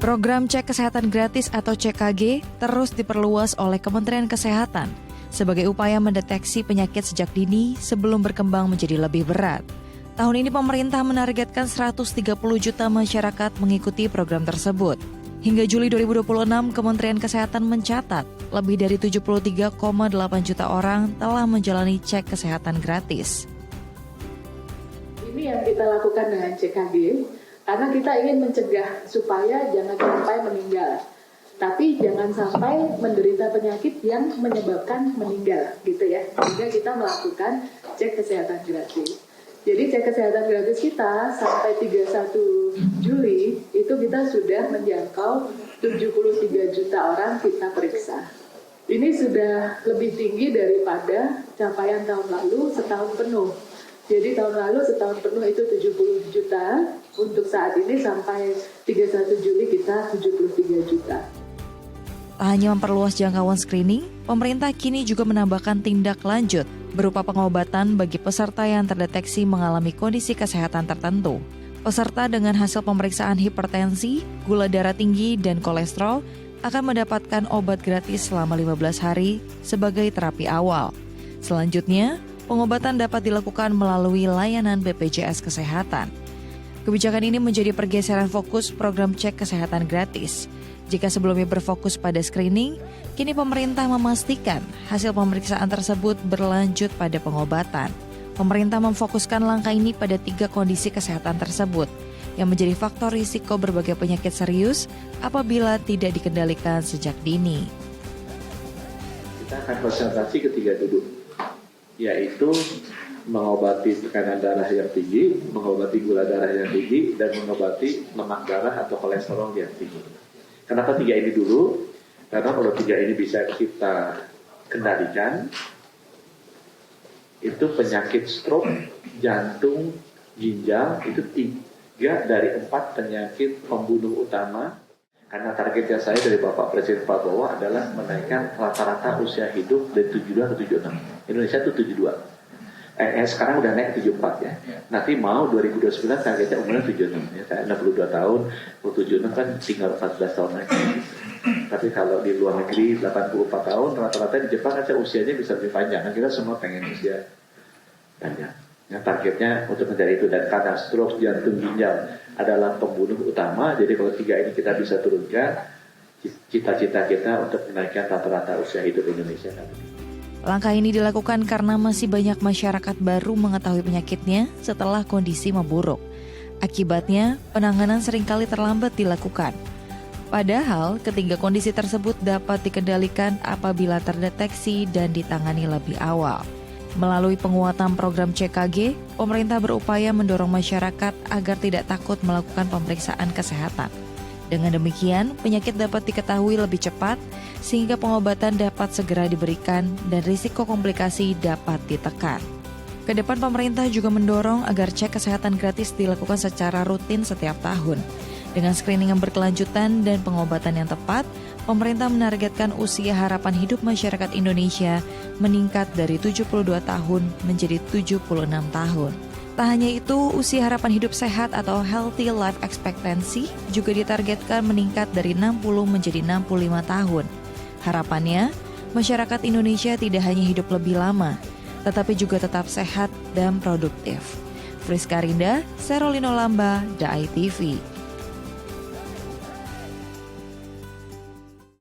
Program Cek Kesehatan Gratis atau CKG terus diperluas oleh Kementerian Kesehatan sebagai upaya mendeteksi penyakit sejak dini sebelum berkembang menjadi lebih berat. Tahun ini pemerintah menargetkan 130 juta masyarakat mengikuti program tersebut. Hingga Juli 2026, Kementerian Kesehatan mencatat lebih dari 73,8 juta orang telah menjalani cek kesehatan gratis. Ini yang kita lakukan dengan CKG, karena kita ingin mencegah supaya jangan sampai meninggal. Tapi jangan sampai menderita penyakit yang menyebabkan meninggal, gitu ya. Sehingga kita melakukan cek kesehatan gratis. Jadi cek kesehatan gratis kita sampai 31 Juli itu kita sudah menjangkau 73 juta orang kita periksa. Ini sudah lebih tinggi daripada capaian tahun lalu setahun penuh. Jadi tahun lalu setahun penuh itu 70 juta, untuk saat ini sampai 31 Juli kita 73 juta. Tak hanya memperluas jangkauan screening, pemerintah kini juga menambahkan tindak lanjut berupa pengobatan bagi peserta yang terdeteksi mengalami kondisi kesehatan tertentu. Peserta dengan hasil pemeriksaan hipertensi, gula darah tinggi, dan kolesterol akan mendapatkan obat gratis selama 15 hari sebagai terapi awal. Selanjutnya, pengobatan dapat dilakukan melalui layanan BPJS Kesehatan. Kebijakan ini menjadi pergeseran fokus program cek kesehatan gratis. Jika sebelumnya berfokus pada screening, kini pemerintah memastikan hasil pemeriksaan tersebut berlanjut pada pengobatan. Pemerintah memfokuskan langkah ini pada 3 kondisi kesehatan tersebut, yang menjadi faktor risiko berbagai penyakit serius apabila tidak dikendalikan sejak dini. Kita akan konsentrasi ke 3 dulu, yaitu mengobati tekanan darah yang tinggi, mengobati gula darah yang tinggi, dan mengobati lemak darah atau kolesterol yang tinggi. Kenapa 3 ini dulu? Karena kalau 3 ini bisa kita kendalikan, itu penyakit stroke, jantung, ginjal, itu 3 dari 4 penyakit pembunuh utama. Karena targetnya saya dari Bapak Presiden Prabowo adalah menaikkan rata-rata usia hidup dari 72 ke 76. Indonesia itu 72. Sekarang udah naik 74 ya. Nanti mau 2029 targetnya umurnya 76 ya. Saya 62 tahun, 76 kan tinggal 14 tahun lagi. Tapi kalau di luar negeri 84 tahun, rata-rata di Jepang kan usianya bisa lebih panjang. Kan kita semua pengen usia panjang. Yang targetnya untuk menjadi itu, dan karena stroke, jantung, ginjal adalah pembunuh utama, jadi kalau 3 ini kita bisa turunkan, cita-cita kita untuk menaikkan rata-rata usia hidup Indonesia. Langkah ini dilakukan karena masih banyak masyarakat baru mengetahui penyakitnya setelah kondisi memburuk. Akibatnya, penanganan seringkali terlambat dilakukan. Padahal, ketiga kondisi tersebut dapat dikendalikan apabila terdeteksi dan ditangani lebih awal. Melalui penguatan program CKG, pemerintah berupaya mendorong masyarakat agar tidak takut melakukan pemeriksaan kesehatan. Dengan demikian, penyakit dapat diketahui lebih cepat, sehingga pengobatan dapat segera diberikan dan risiko komplikasi dapat ditekan. Kedepan pemerintah juga mendorong agar cek kesehatan gratis dilakukan secara rutin setiap tahun. Dengan screening yang berkelanjutan dan pengobatan yang tepat, pemerintah menargetkan usia harapan hidup masyarakat Indonesia meningkat dari 72 tahun menjadi 76 tahun. Tak hanya itu, usia harapan hidup sehat atau healthy life expectancy juga ditargetkan meningkat dari 60 menjadi 65 tahun. Harapannya, masyarakat Indonesia tidak hanya hidup lebih lama, tetapi juga tetap sehat dan produktif. Friska Rinda, Serolino Lamba, DAI TV.